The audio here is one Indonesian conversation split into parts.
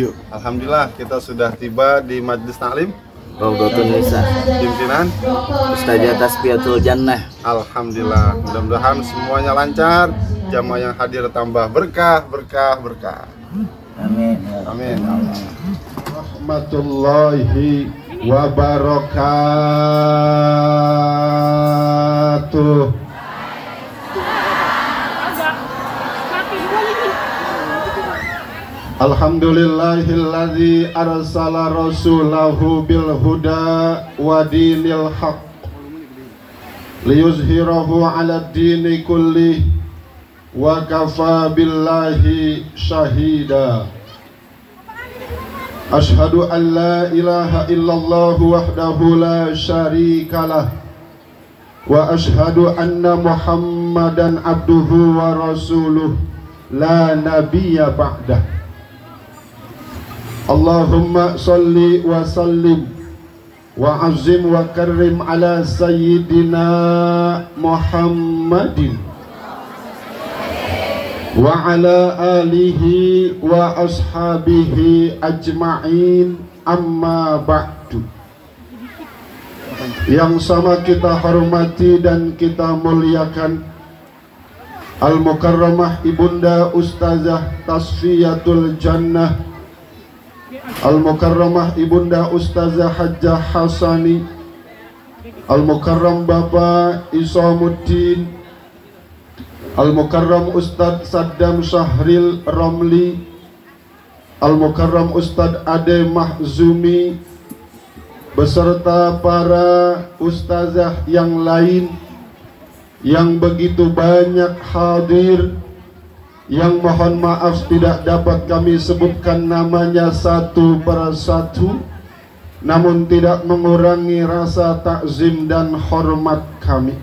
Yuk, alhamdulillah kita sudah tiba di Majelis Taklim Raudhatun Nisa, pimpinan Ustazah Tasfiyatul Jannah. Alhamdulillah, mudah-mudahan semuanya lancar, jamaah yang hadir tambah berkah. Amin. Amin. Rahmatullahi wabarakatuh. Alhamdulillahilladzi arsala rasulahu bil huda wa dinil haqq liyuzhirahu 'ala dini kulli wa kafa billahi syahida. Ashhadu an la ilaha illallah wahdahu la syarikalah wa ashhadu anna Muhammadan abduhu wa rasuluh la nabiyya ba'dah. Allahumma salli wa sallim wa azim wa karrim ala sayyidina Muhammadin wa ala alihi wa ashabihi ajma'in, amma ba'du. Yang sama kita hormati dan kita muliakan Al-Mukarramah Ibunda Ustazah Tasfiyatul Jannah, Al-Mukarramah Ibunda Ustazah Hajjah Hasani, Al-Mukarram Bapak Isamuddin, Al-Mukarram Ustadz Saddam Syahril Romli, Al-Mukarram Ustadz Ade Mahzumi, beserta para ustazah yang lain yang begitu banyak hadir, yang mohon maaf tidak dapat kami sebutkan namanya satu persatu, namun tidak mengurangi rasa takzim dan hormat kami.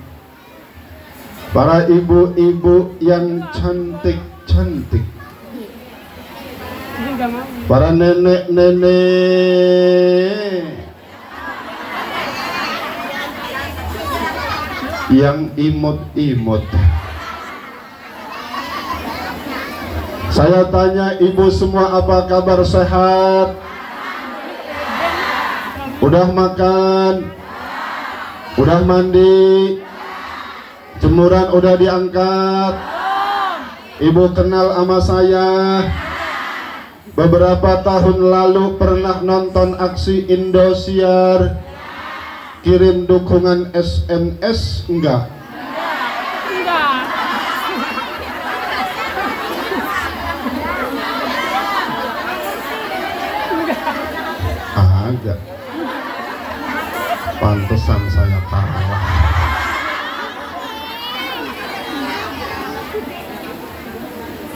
Para ibu-ibu yang cantik-cantik, para nenek-nenek yang imut-imut. Saya tanya ibu semua, apa kabar, sehat? Udah makan? Udah mandi? Jemuran udah diangkat? Ibu kenal sama saya. Beberapa tahun lalu pernah nonton aksi Indosiar. Kirim dukungan SMS enggak? Agak. Pantesan saya kalah.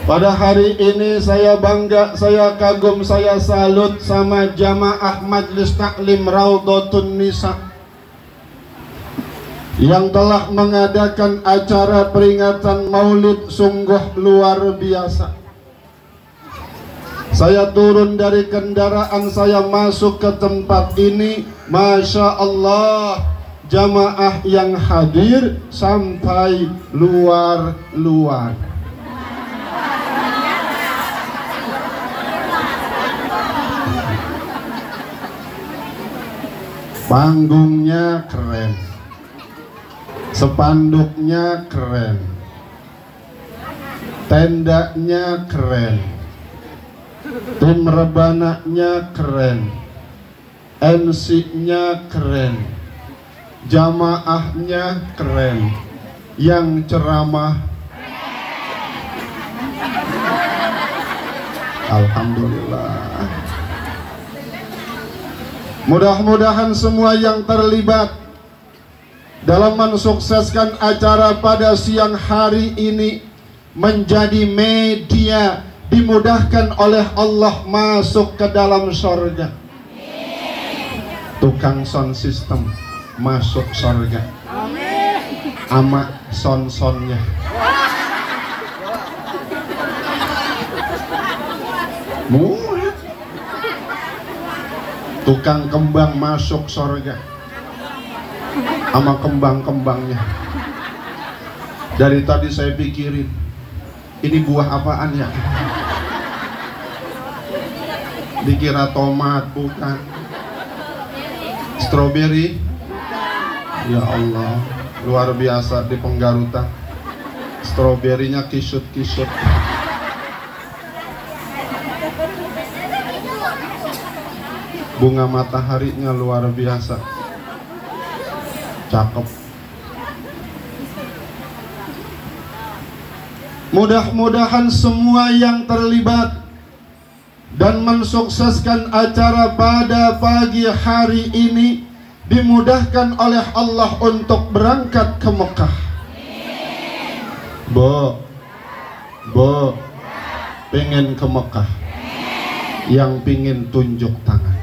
Pada hari ini saya bangga, saya kagum, saya salut sama jamaah Majelis Taklim Raudhatun Nisa yang telah mengadakan acara peringatan Maulid sungguh luar biasa. Saya turun dari kendaraan, saya masuk ke tempat ini, Masya Allah, jamaah yang hadir sampai luar-luar. Panggungnya keren, spanduknya keren, tendanya keren, tim rebananya keren, MC-nya keren, jamaahnya keren, yang ceramah alhamdulillah. Mudah-mudahan semua yang terlibat dalam mensukseskan acara pada siang hari ini menjadi media, dimudahkan oleh Allah masuk ke dalam surga. Tukang sound system masuk surga. Ama son-sonnya. Tukang kembang masuk surga sama kembang-kembangnya. Dari tadi saya pikirin, ini buah apaan ya? Dikira tomat, bukan. Stroberi. Ya Allah, luar biasa di Penggarutan. Stroberinya kisut-kisut. Bunga mataharinya luar biasa. Cakep. Mudah-mudahan semua yang terlibat dan mensukseskan acara pada pagi hari ini dimudahkan oleh Allah untuk berangkat ke Mekah. Bo, pengen ke Mekah. Yang pingin tunjuk tangan.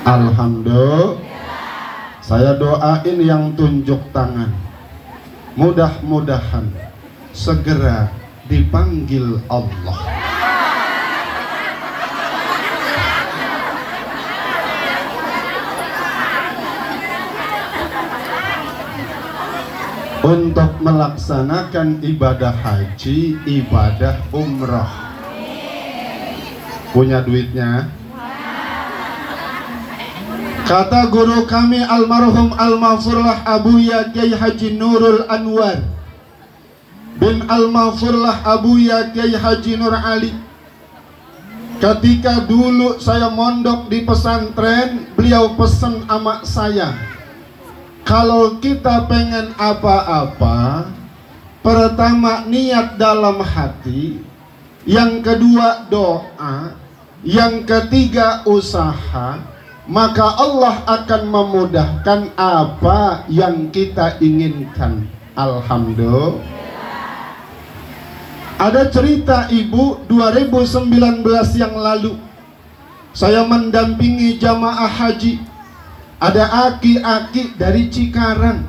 Alhamdulillah. Saya doain yang tunjuk tangan, mudah-mudahan segera dipanggil Allah. Untuk melaksanakan ibadah haji, ibadah umrah. Punya duitnya? Kata guru kami almarhum al-Maghfurlah Abuya Kiai Haji Nurul Anwar bin al-Maghfurlah Abuya Kiai Haji Nur Ali, ketika dulu saya mondok di pesantren, beliau pesan sama saya, kalau kita pengen apa-apa, pertama niat dalam hati, yang kedua doa, yang ketiga usaha, maka Allah akan memudahkan apa yang kita inginkan. Alhamdulillah. Ada cerita ibu 2019 yang lalu, saya mendampingi jamaah haji. Ada aki-aki dari Cikarang.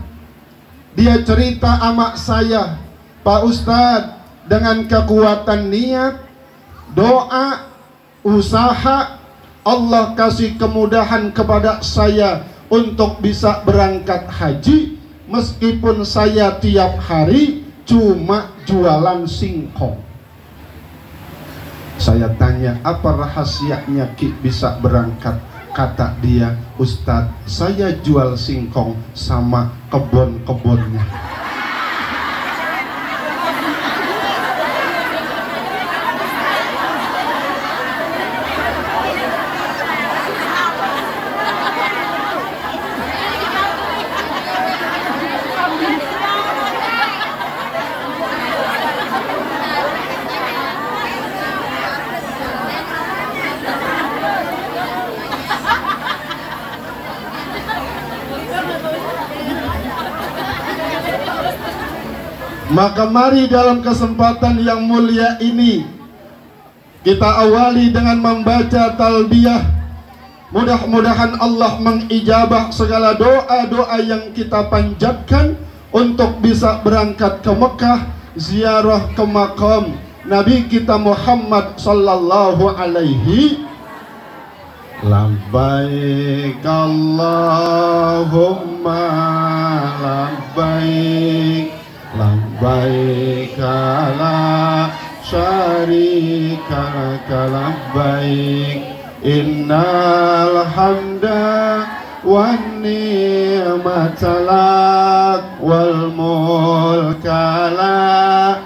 Dia cerita sama saya, Pak Ustadz, dengan kekuatan niat, doa, usaha, Allah kasih kemudahan kepada saya untuk bisa berangkat haji, meskipun saya tiap hari cuma jualan singkong. Saya tanya, apa rahasianya Ki bisa berangkat? Kata dia, Ustadz, saya jual singkong sama kebun-kebunnya. Maka mari dalam kesempatan yang mulia ini kita awali dengan membaca talbiyah. Mudah-mudahan Allah mengijabah segala doa-doa yang kita panjatkan untuk bisa berangkat ke Mekah, ziarah ke makam Nabi kita Muhammad sallallahu alaihi. Labbaik Allahumma labbaik, labbaik la syarika laka labbaik, innal hamda wan ni'mata lak wal mulka la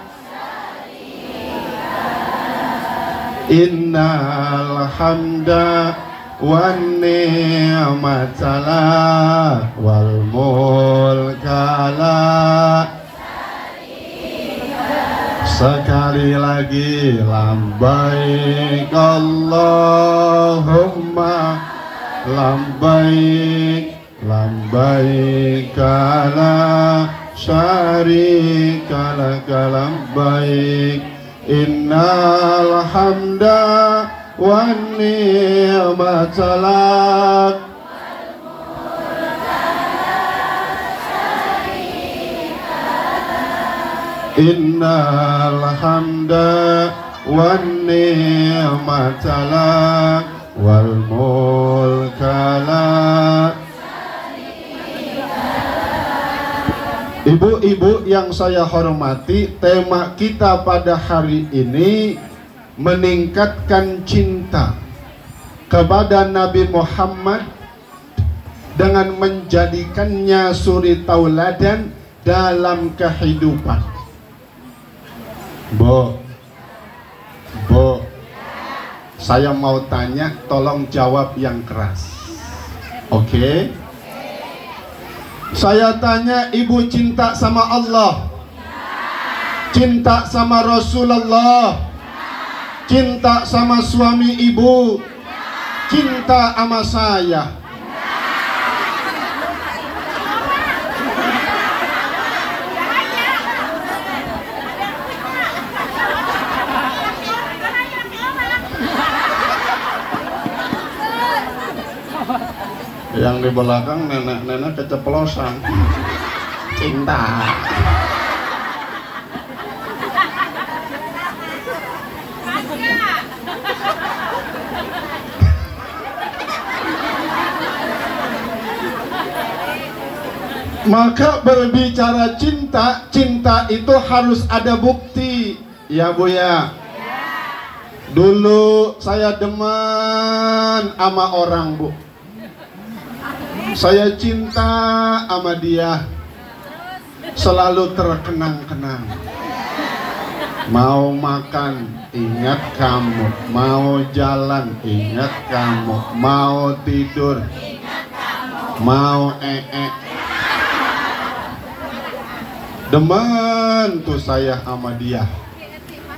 innal hamda wan ni'mata lak wal mulka la. Sekali lagi, labbaik Allahumma labbaik, labbaik la syarika laka labbaik, innal hamda wan ni'mata lak. Innal hamda wan ni'mata lak wal mulka lak. Ibu-ibu yang saya hormati, tema kita pada hari ini meningkatkan cinta kepada Nabi Muhammad dengan menjadikannya suri tauladan dalam kehidupan. Bu, saya mau tanya, tolong jawab yang keras. Oke? Saya tanya, ibu cinta sama Allah? Cinta sama Rasulullah? Cinta sama suami ibu? Cinta sama saya? Yang di belakang nenek-nenek keceplosan. Cinta. Maka berbicara cinta, cinta itu harus ada bukti. Ya Bu ya. Dulu saya demen sama orang Bu. Saya cinta sama dia, selalu terkenang-kenang. Mau makan, ingat kamu. Mau jalan, ingat kamu. Mau tidur, mau demen tuh saya sama dia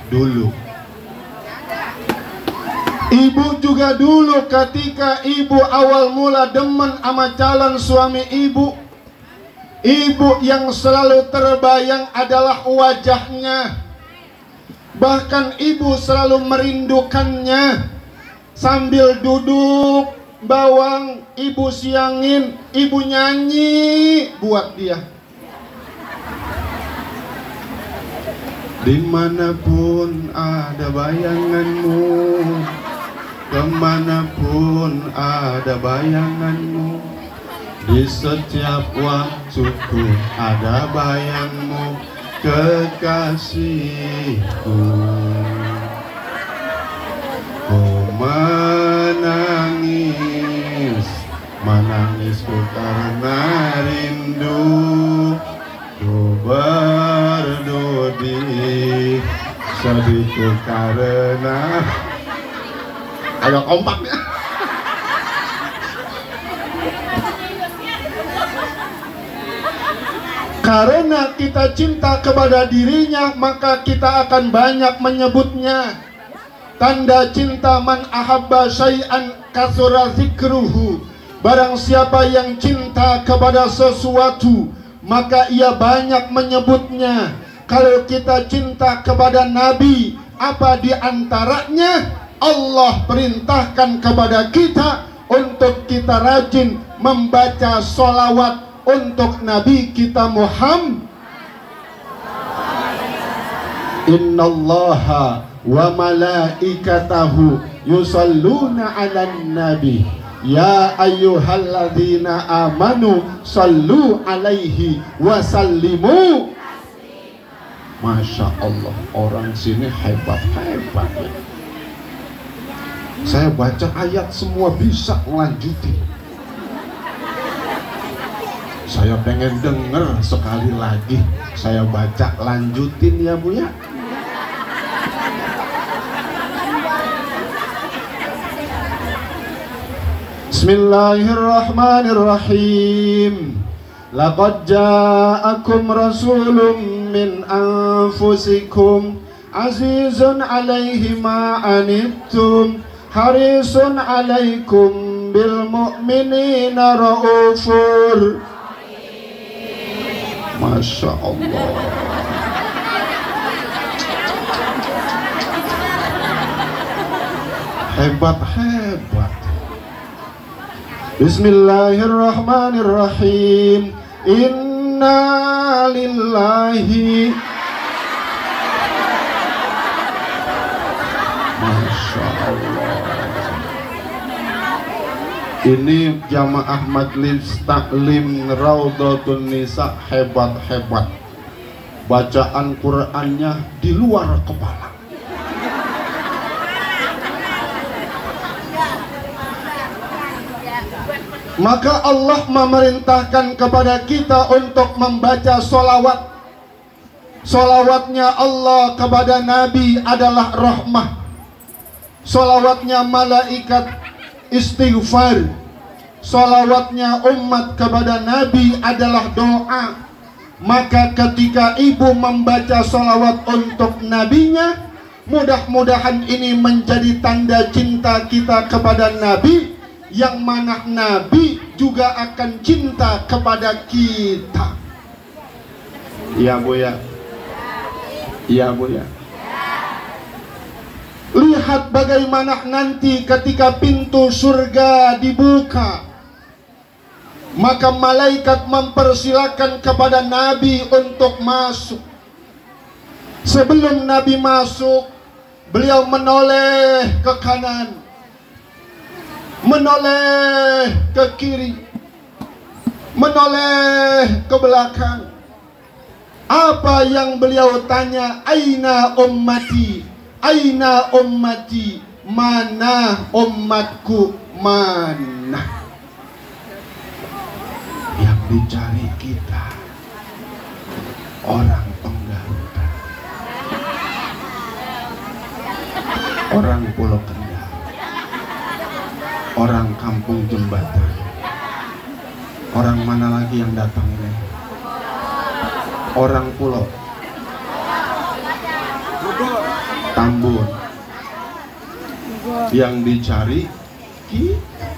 dulu. Ibu juga dulu ketika ibu awal mula demen sama calon suami ibu, ibu yang selalu terbayang adalah wajahnya. Bahkan ibu selalu merindukannya. Sambil duduk bawang, ibu siangin, ibu nyanyi buat dia. Dimanapun ada bayanganmu, kemanapun ada bayanganmu, di setiap waktuku ada bayangmu, kekasihku. Oh menangisku karena rindu, ku berdudi sedihku karena. Agak kompak ya. Karena kita cinta kepada dirinya, maka kita akan banyak menyebutnya. Tanda cinta, man ahabba syai'an kasura zikruhu. Barang siapa yang cinta kepada sesuatu, maka ia banyak menyebutnya. Kalau kita cinta kepada Nabi, apa diantaranya? Allah perintahkan kepada kita untuk kita rajin membaca sholawat untuk Nabi kita Muhammad. Innallaha wa malaikatahu yusalluna 'alan nabi ya ayyuhalladzina amanu sallu 'alaihi wa sallimu. Masya Allah, orang sini hebat-hebat ya. Saya baca ayat semua bisa melanjuti. Saya pengen denger sekali lagi. Saya baca lanjutin ya Bu ya. Bismillahirrahmanirrahim. Laqad ja'akum rasulun min anfusikum azizun 'alaihi ma anittum harisun 'alaikum bil mu'minina raufur. Masya Allah. Hebat-hebat. Bismillahirrahmanirrahim. Inna lillahi. Masya Allah. Ini jamaah majlis taklim Raudhatun Nisa hebat-hebat. Bacaan Qur'annya di luar kepala. Maka Allah memerintahkan kepada kita untuk membaca sholawat. Sholawatnya Allah kepada Nabi adalah rahmah. Sholawatnya malaikat istighfar. Sholawatnya umat kepada Nabi adalah doa. Maka ketika ibu membaca sholawat untuk nabinya, mudah-mudahan ini menjadi tanda cinta kita kepada Nabi, yang mana Nabi juga akan cinta kepada kita. Iya Bu ya. Iya Bu ya. Lihat bagaimana nanti ketika pintu surga dibuka, maka malaikat mempersilakan kepada Nabi untuk masuk. Sebelum Nabi masuk, beliau menoleh ke kanan, menoleh ke kiri, menoleh ke belakang. Apa yang beliau tanya? Aina ummati, aina ummati, mana umatku, mana? Yang dicari kita orang penggarutan, orang Pulau Kendal, orang Kampung Jembatan. Orang mana lagi yang datang ini? Orang Pulau Tambun. Yang dicari kita.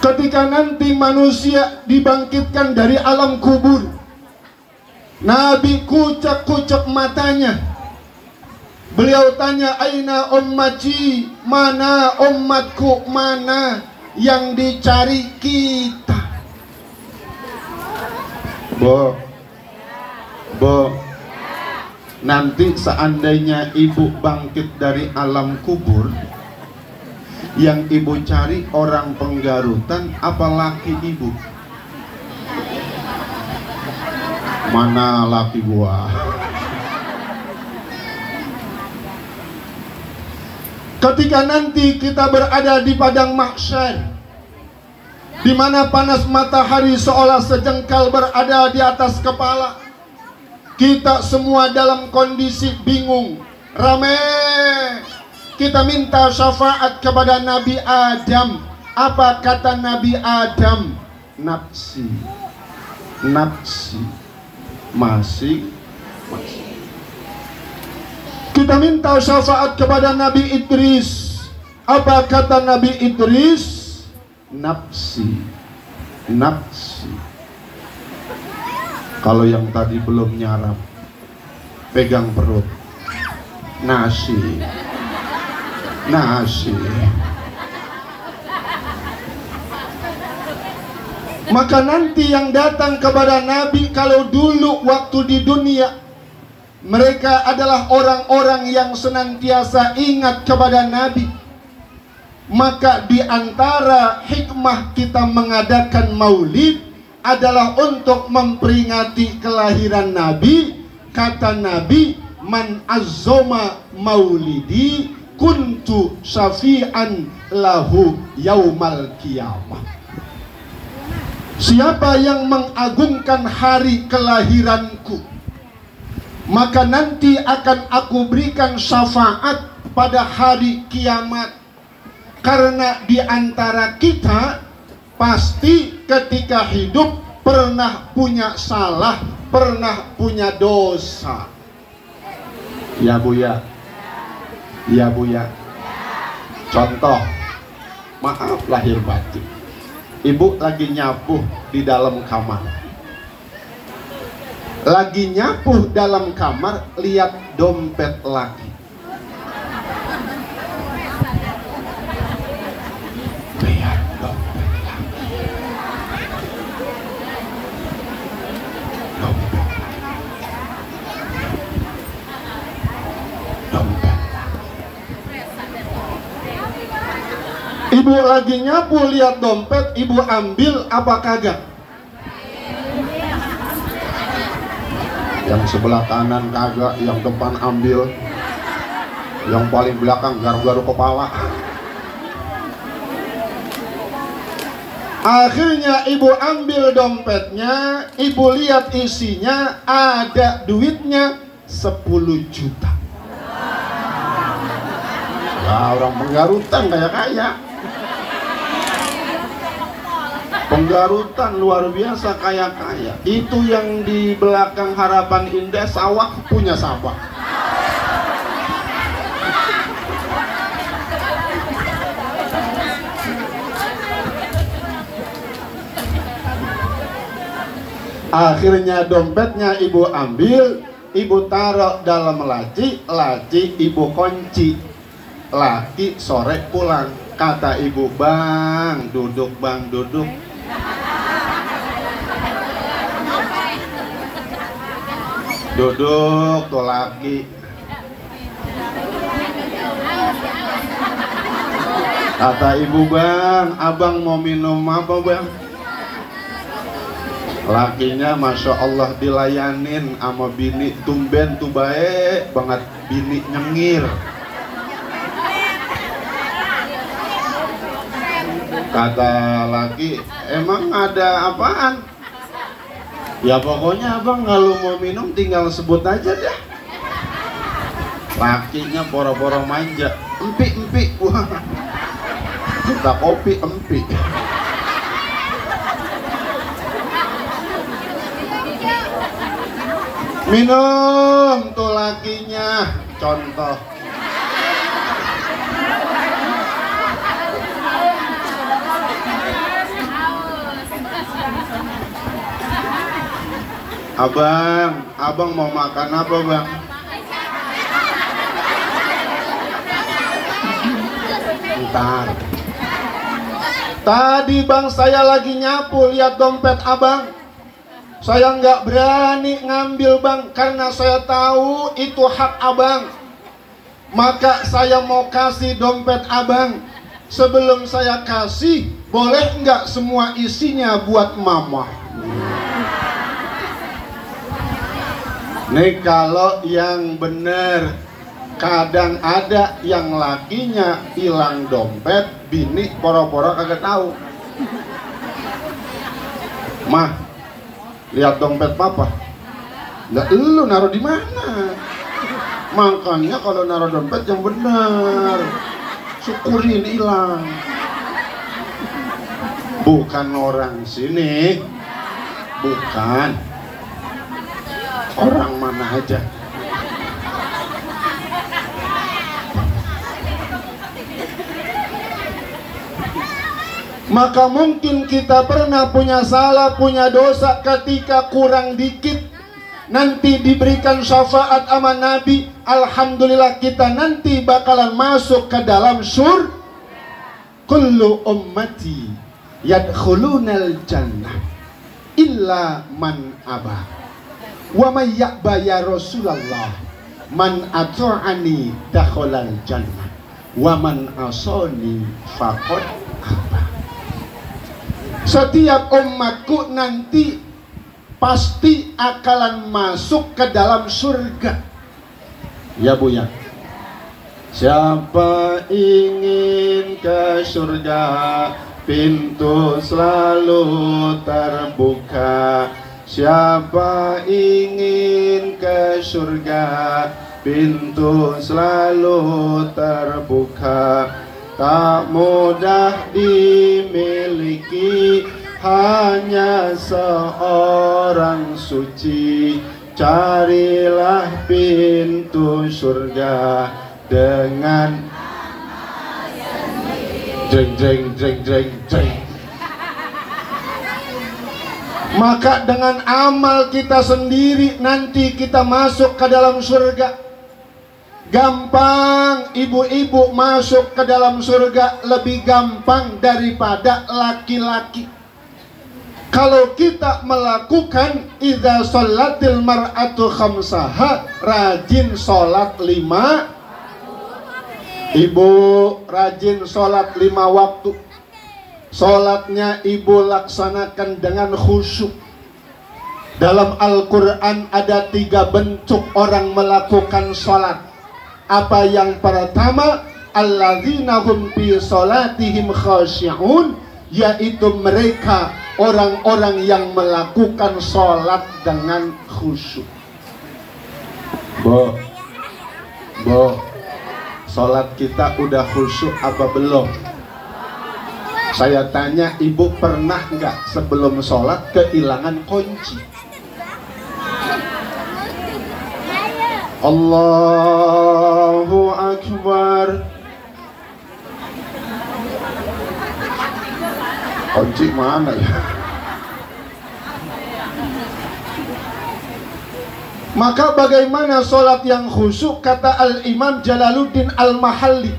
Ketika nanti manusia dibangkitkan dari alam kubur, Nabi kucek-kucek matanya. Beliau tanya, aina ummati, mana umatku, mana? Yang dicari kita. Bo, nanti seandainya ibu bangkit dari alam kubur, yang ibu cari orang penggarutan, apa laki ibu? Mana laki gua? Ketika nanti kita berada di padang mahsyar, di mana panas matahari seolah sejengkal berada di atas kepala, kita semua dalam kondisi bingung, ramai. Kita minta syafaat kepada Nabi Adam. Apa kata Nabi Adam? Nafsi, nafsi, masih. Kita minta syafaat kepada Nabi Idris. Apa kata Nabi Idris? Nafsi, nafsi. Kalau yang tadi belum nyarap, pegang perut. Nasi, nasi. Maka nanti yang datang kepada Nabi, kalau dulu waktu di dunia mereka adalah orang-orang yang senantiasa ingat kepada Nabi, maka di antara hikmah kita mengadakan maulid adalah untuk memperingati kelahiran Nabi. Kata Nabi, man azzoma maulidi kuntu syafi'an lahu yaumal qiyamah. Siapa yang mengagungkan hari kelahiranku, maka nanti akan aku berikan syafaat pada hari kiamat. Karena di antara kita pasti ketika hidup pernah punya salah, pernah punya dosa. Ya Bu ya. Ya Bu ya. Contoh, maaf lahir batin, ibu lagi nyapuh di dalam kamar. Lagi nyapuh dalam kamar, lihat dompet laki. Lihat dompet laki. Dompet laki. Dompet laki. Ibu lagi nyapu lihat dompet, ibu ambil apa kagak? Yang sebelah kanan kagak, yang depan ambil, yang paling belakang garuk-garuk kepala. Akhirnya ibu ambil dompetnya, ibu lihat isinya, ada duitnya 10 juta. Wah, orang penggarutan kaya-kaya. Penggarutan luar biasa kaya-kaya. Itu yang di belakang Harapan Indah sawah punya sawah. Akhirnya dompetnya ibu ambil, ibu taruh dalam laci, laci ibu kunci. Laki sore pulang, kata ibu, "Bang, duduk bang, duduk." Duduk tuh laki. Kata ibu, "Bang, abang mau minum apa bang?" Lakinya Masya Allah dilayanin sama bini, tumben tuh baik banget, bini nyengir. Kata laki, "Emang ada apaan?" "Ya pokoknya abang kalau mau minum tinggal sebut aja dah." Lakinya poro-poro manja, "Empi." Wah, minta kopi empi. Minum tuh lakinya, contoh. Abang mau makan apa bang? Ntar. Tadi bang saya lagi nyapu lihat dompet abang. Saya nggak berani ngambil bang, karena saya tahu itu hak abang. Maka saya mau kasih dompet abang. Sebelum saya kasih, boleh nggak semua isinya buat mama? Nih kalau yang bener, kadang ada yang lakinya hilang dompet, bini poro-poro kagak tahu. "Mah, lihat dompet papa." "Lah lu naruh di mana?" Makanya kalau naruh dompet yang benar, syukurin hilang. Bukan orang sini, bukan orang mana aja. Maka mungkin kita pernah punya salah, punya dosa ketika kurang dikit, nanti diberikan syafaat sama Nabi, alhamdulillah kita nanti bakalan masuk ke dalam surga. Kullu ummati yadkhulunal jannah illa man aba wa may ya'ba ya Rasulullah man ata'ani dakhalal jannah wa man asani faqad aba. Setiap umatku nanti pasti akan masuk ke dalam surga. Ya Bu ya. Siapa ingin ke surga, pintu selalu terbuka. Siapa ingin ke surga, pintu selalu terbuka. Tak mudah dimiliki, hanya seorang suci. Carilah pintu surga dengan jeng jeng jeng jeng jeng. Maka dengan amal kita sendiri nanti kita masuk ke dalam surga. Gampang ibu-ibu masuk ke dalam surga, lebih gampang daripada laki-laki. Kalau kita melakukan idza sholatil mar'atu khamsaha, rajin sholat 5, Ibu rajin sholat 5 waktu. Sholatnya ibu laksanakan dengan khusyuk. Dalam Al-Quran ada 3 bentuk orang melakukan sholat. Apa yang pertama? Alladzina hum fi sholatihim khashi'un, yaitu mereka orang-orang yang melakukan sholat dengan khusyuk. Bo, sholat kita udah khusyuk apa belum? Saya tanya, ibu pernah nggak sebelum sholat kehilangan kunci? Allahu Akbar. Kunci mana ya? Maka bagaimana sholat yang khusyuk? Kata Al-Imam Jalaluddin Al-Mahalli,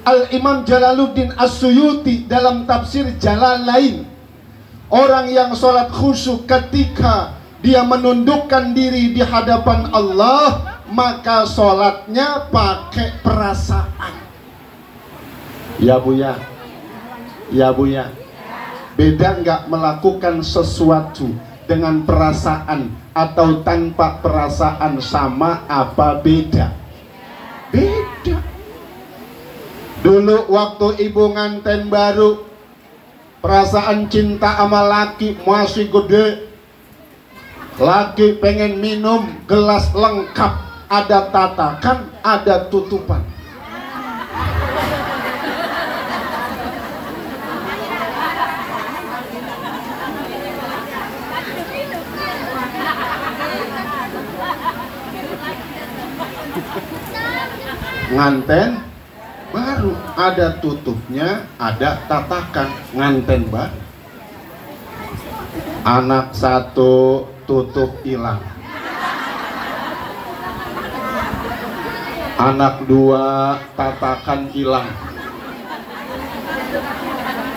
Al-Imam Jalaluddin As-Suyuti dalam tafsir Jalalain, orang yang sholat khusyuk ketika dia menundukkan diri di hadapan Allah, maka sholatnya pakai perasaan. Ya Bu ya, ya Bu ya. Beda nggak melakukan sesuatu dengan perasaan atau tanpa perasaan, sama apa beda? Beda. Dulu waktu ibu nganten baru, perasaan cinta sama laki masih gede. Laki pengen minum gelas lengkap, ada tatakan, ada tutupan. Nganten baru, ada tutupnya, ada tatakan. Nganten baru. Anak 1 tutup hilang, anak 2 tatakan hilang,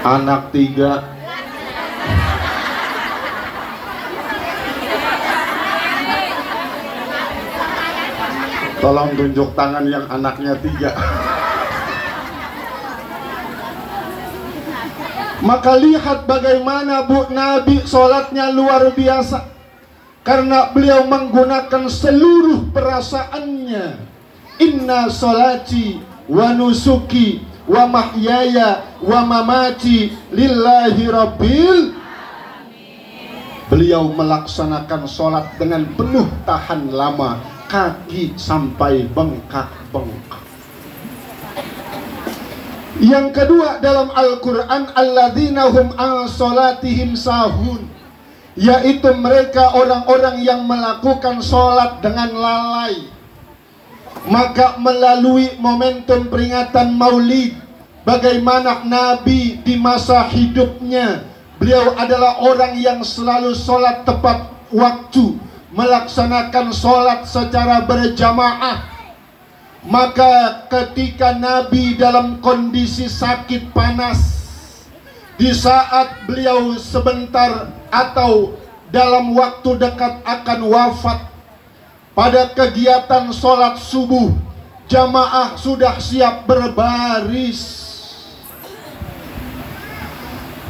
anak 3 tolong tunjuk tangan yang anaknya 3. Maka lihat bagaimana Bu Nabi sholatnya luar biasa, karena beliau menggunakan seluruh perasaannya. Inna sholati wa nusuki wa mahyaya wa mamati lillahi rabbil. Beliau melaksanakan sholat dengan penuh tahan lama, kaki sampai bengkak-bengkak. Yang kedua dalam Al-Quran, alladzina hum an sholatihim sahun, yaitu mereka orang-orang yang melakukan sholat dengan lalai. Maka melalui momentum peringatan Maulid, bagaimana Nabi di masa hidupnya, beliau adalah orang yang selalu sholat tepat waktu, melaksanakan sholat secara berjamaah. Maka ketika Nabi dalam kondisi sakit panas, di saat beliau sebentar atau dalam waktu dekat akan wafat, pada kegiatan sholat subuh, jamaah sudah siap berbaris.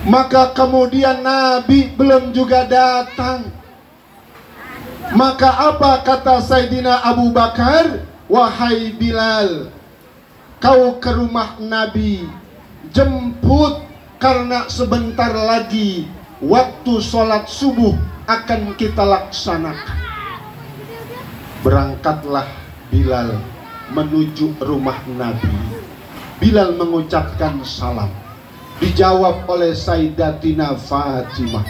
Maka kemudian Nabi belum juga datang. Maka apa kata Sayyidina Abu Bakar? Wahai Bilal, kau ke rumah Nabi, jemput, karena sebentar lagi waktu sholat subuh akan kita laksanakan. Berangkatlah Bilal menuju rumah Nabi. Bilal mengucapkan salam, dijawab oleh Sayyidatina Fatimah.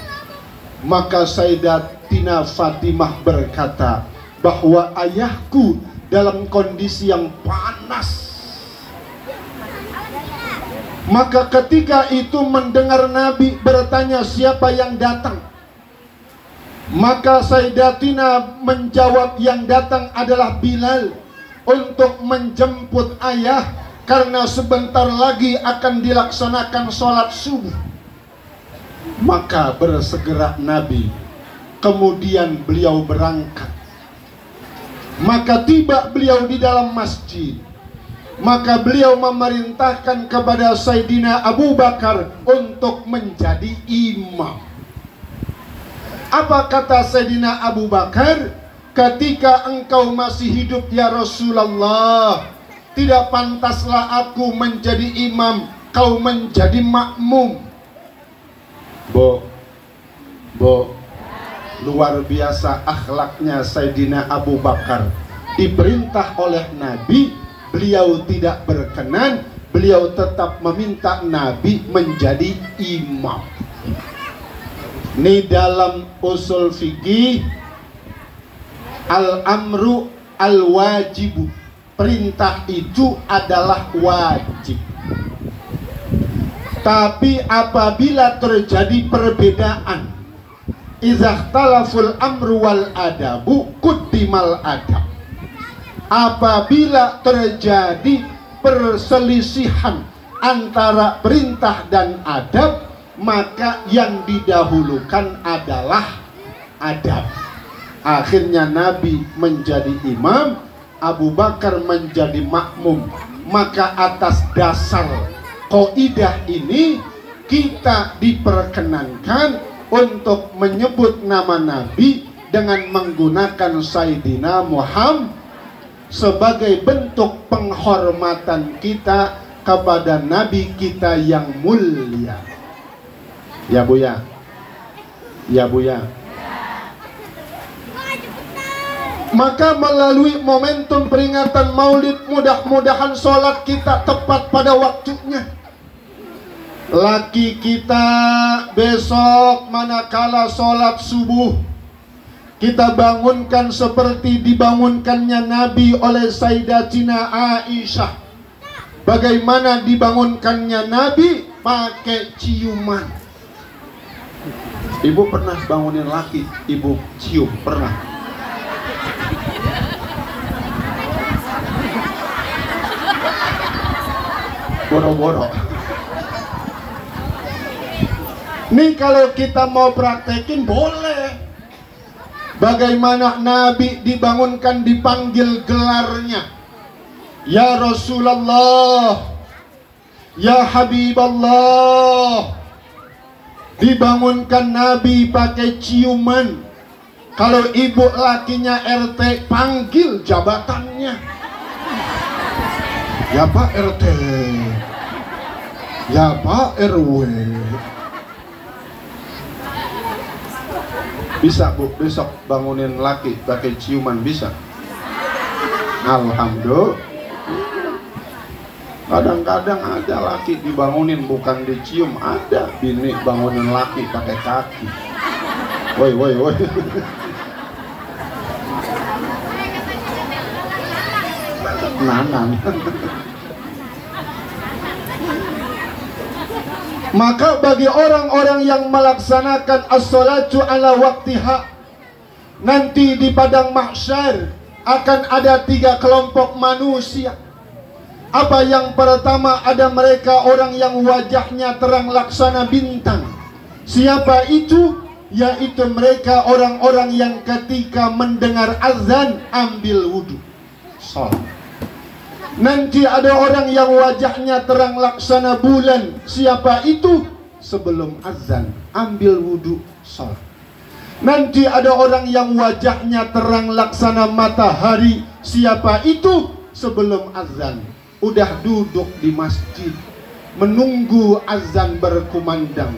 Maka Sayyidatina Fatimah berkata bahwa ayahku dalam kondisi yang panas. Maka ketika itu mendengar Nabi bertanya siapa yang datang, maka Sayyidatina menjawab yang datang adalah Bilal untuk menjemput ayah, karena sebentar lagi akan dilaksanakan sholat subuh. Maka bersegera Nabi, kemudian beliau berangkat. Maka tiba beliau di dalam masjid. maka beliau memerintahkan kepada Sayyidina Abu Bakar untuk menjadi imam. Apa kata Sayyidina Abu Bakar? Ketika engkau masih hidup ya Rasulullah, tidak pantaslah aku menjadi imam, kau menjadi makmum. Bo, luar biasa akhlaknya Sayyidina Abu Bakar. Diperintah oleh Nabi, beliau tidak berkenan, beliau tetap meminta Nabi menjadi imam. Ini dalam usul fikih, al-amru al-wajibu, perintah itu adalah wajib. Tapi apabila terjadi perbedaan, izahtalaful amru wal adabu quddimal adab. Apabila terjadi perselisihan antara perintah dan adab, maka yang didahulukan adalah adab. Akhirnya Nabi menjadi imam, Abu Bakar menjadi makmum. Maka atas dasar kaidah ini kita diperkenankan untuk menyebut nama Nabi dengan menggunakan Sayyidina Muhammad sebagai bentuk penghormatan kita kepada Nabi kita yang mulia. Ya Bu ya, ya Bu ya. Maka melalui momentum peringatan Maulid, mudah-mudahan sholat kita tepat pada waktunya. Laki kita besok manakala sholat subuh, kita bangunkan seperti dibangunkannya Nabi oleh Sayyidatina Aisyah. Bagaimana dibangunkannya Nabi? Pakai ciuman. Ibu pernah bangunin laki, ibu cium, pernah? Boro-boro. Nih kalau kita mau praktekin boleh. Bagaimana Nabi dibangunkan, dipanggil gelarnya, ya Rasulullah, ya Habiballah. Dibangunkan Nabi pakai ciuman. Kalau ibu lakinya RT, panggil jabatannya, ya Pak RT, ya Pak RW. Bisa Bu, besok bangunin laki pakai ciuman, bisa? Alhamdulillah. Kadang-kadang ada laki dibangunin bukan dicium, ada bini bangunin laki pakai kaki. Woi woi woi. Nanang. Maka bagi orang-orang yang melaksanakan as-salatu ala waktiha, nanti di padang mahsyar akan ada 3 kelompok manusia. Apa yang pertama? Ada mereka orang yang wajahnya terang laksana bintang. Siapa itu? Yaitu mereka orang-orang yang ketika mendengar azan ambil wudhu, sholat. Nanti ada orang yang wajahnya terang laksana bulan. Siapa itu? Sebelum azan ambil wudhu, sholat. Nanti ada orang yang wajahnya terang laksana matahari. Siapa itu? Sebelum azan udah duduk di masjid menunggu azan berkumandang.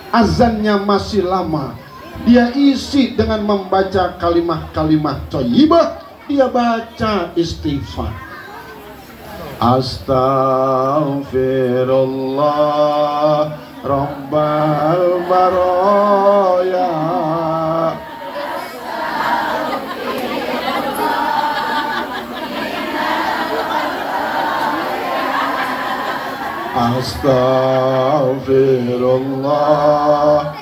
Azannya masih lama, dia isi dengan membaca kalimah-kalimah thayyibah. Dia baca istighfar, astaghfirullah rabbal baraya, astaghfirullah.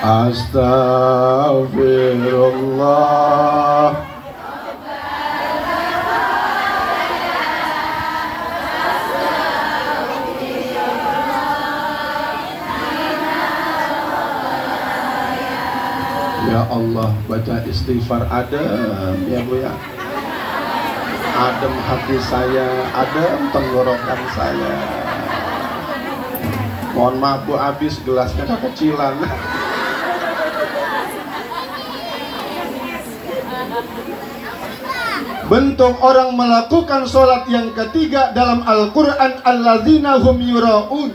Astaghfirullah. Ya Allah, baca istighfar adem ya Bu ya. Adem hati saya, adem tenggorokan saya. Mohon maaf Bu, habis gelasnya kekecilan. Bentuk orang melakukan sholat yang ketiga dalam Al-Quran, alladzina hum yura'un,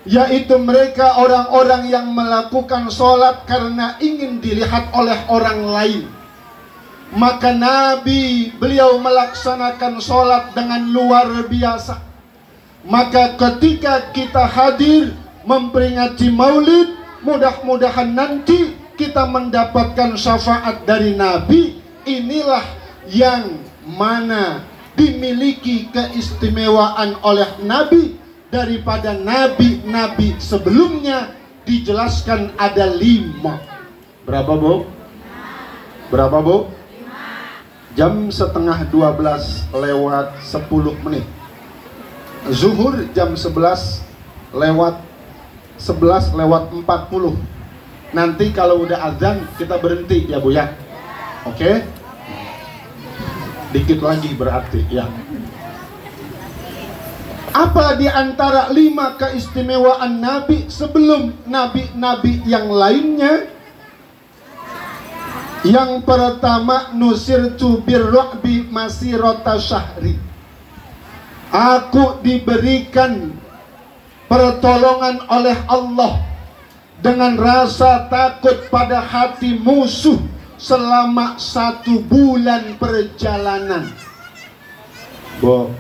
yaitu mereka orang-orang yang melakukan sholat karena ingin dilihat oleh orang lain. Maka Nabi beliau melaksanakan sholat dengan luar biasa. Maka ketika kita hadir memperingati maulid, mudah-mudahan nanti kita mendapatkan syafaat dari Nabi. Inilah yang mana dimiliki keistimewaan oleh Nabi daripada nabi-nabi sebelumnya. Dijelaskan ada 5. Berapa Bu? Berapa Bu? Jam setengah 12 lewat 10 menit. Zuhur jam 11 lewat 40. Nanti kalau udah azan kita berhenti ya Bu ya. Oke? Dikit lagi berarti ya. Apa di antara 5 keistimewaan Nabi sebelum nabi-nabi yang lainnya? Yang pertama, nusirtu birru'bi masirata syahri. Aku diberikan pertolongan oleh Allah dengan rasa takut pada hati musuh selama 1 bulan perjalanan. Bo,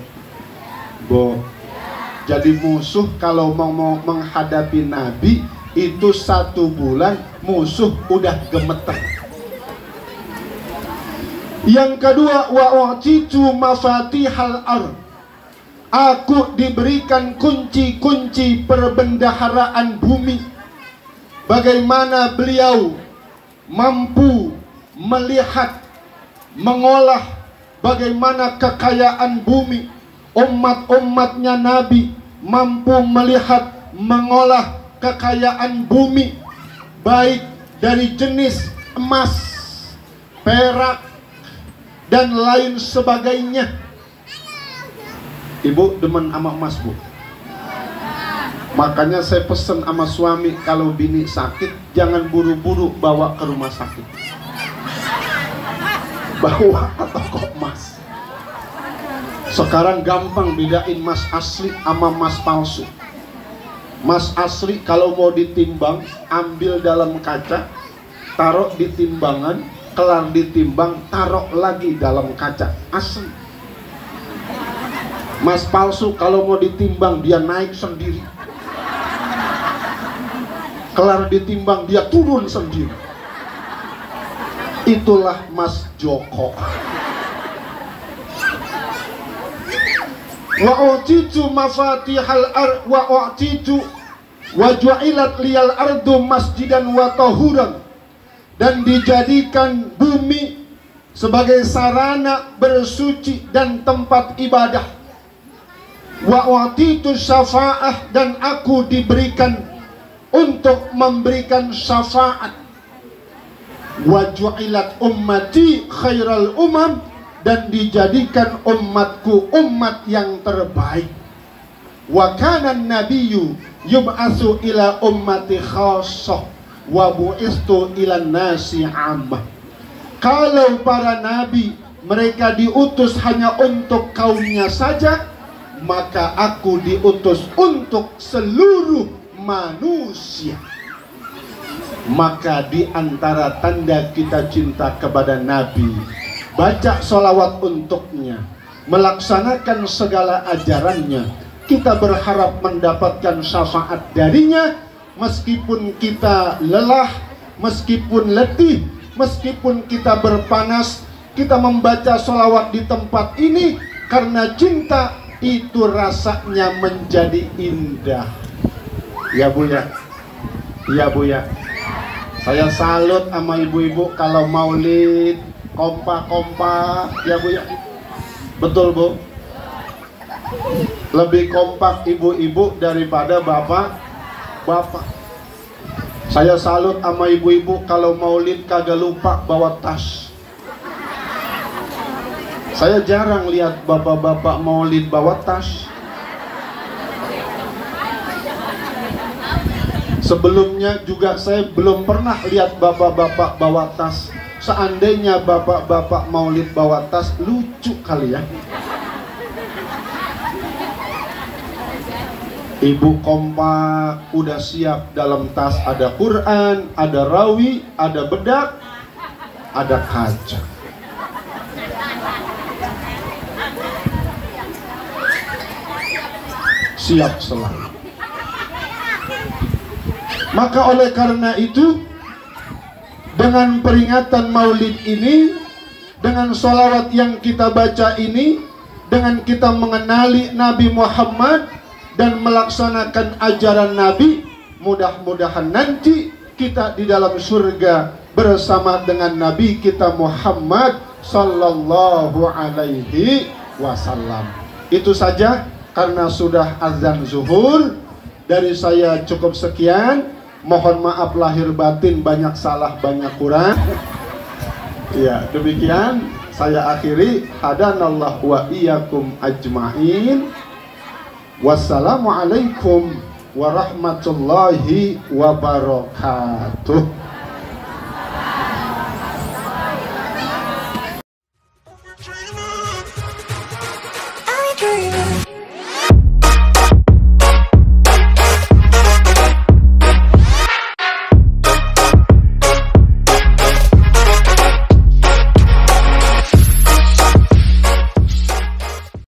jadi musuh kalau mau menghadapi Nabi itu 1 bulan musuh udah gemeter. Yang kedua, wa u'titu mafatihal ardh. Aku diberikan kunci-kunci perbendaharaan bumi. Bagaimana beliau mampu melihat, mengolah bagaimana kekayaan bumi. Umat-umatnya Nabi mampu melihat, mengolah kekayaan bumi, baik dari jenis emas, perak, dan lain sebagainya. Ibu demen sama emas Bu? Makanya saya pesen sama suami, kalau bini sakit jangan buru-buru bawa ke rumah sakit, bawa ke toko emas. Sekarang gampang bedain emas asli sama emas palsu. Emas asli kalau mau ditimbang, ambil dalam kaca, taruh di timbangan, kelar ditimbang, taruh lagi dalam kaca, asli. Emas palsu kalau mau ditimbang dia naik sendiri, kelar ditimbang dia turun sendiri. Itulah Mas Joko. Wa utitu mafatihal ardh wa utitu wa ju'ilat liyal ardu masjidan wa tahuran. Dan dijadikan bumi sebagai sarana bersuci dan tempat ibadah. Wa utitu syafa'ah, dan aku diberikan untuk memberikan syafaat. Wa ju'ilat ummati khairal umam, dan dijadikan umatku umat yang terbaik. Wa kana nabiyyu yub'atsu ila ummati khassah wa bu'istu ila nasi 'ammah. Kalau para nabi mereka diutus hanya untuk kaumnya saja, maka aku diutus untuk seluruh manusia. Maka di antara tanda kita cinta kepada Nabi, baca sholawat untuknya, melaksanakan segala ajarannya. Kita berharap mendapatkan syafaat darinya, meskipun kita lelah, meskipun letih, meskipun kita berpanas. Kita membaca sholawat di tempat ini karena cinta itu rasanya menjadi indah. Ya Bu ya, ya Bu ya. Saya salut sama ibu-ibu kalau maulid kompak-kompak ya Bu ya. Betul Bu? Lebih kompak ibu-ibu daripada bapak-bapak. Saya salut sama ibu-ibu kalau maulid kagak lupa bawa tas. Saya jarang lihat bapak-bapak maulid bawa tas. Sebelumnya juga saya belum pernah lihat bapak-bapak bawa tas. Seandainya bapak-bapak maulid bawa tas, lucu kali ya. Ibu kompak, udah siap, dalam tas ada Quran, ada rawi, ada bedak, ada kaca. Siap selalu. Maka oleh karena itu, dengan peringatan maulid ini, dengan sholawat yang kita baca ini, dengan kita mengenali Nabi Muhammad dan melaksanakan ajaran Nabi, mudah-mudahan nanti kita di dalam surga bersama dengan Nabi kita Muhammad sallallahu alaihi wasallam. Itu saja, karena sudah azan zuhur. Dari saya cukup sekian. Mohon maaf lahir batin, banyak salah, banyak kurang. Ya, demikian saya akhiri. Hadanallah wa iyyakum ajma'in. Wassalamualaikum warahmatullahi wabarakatuh.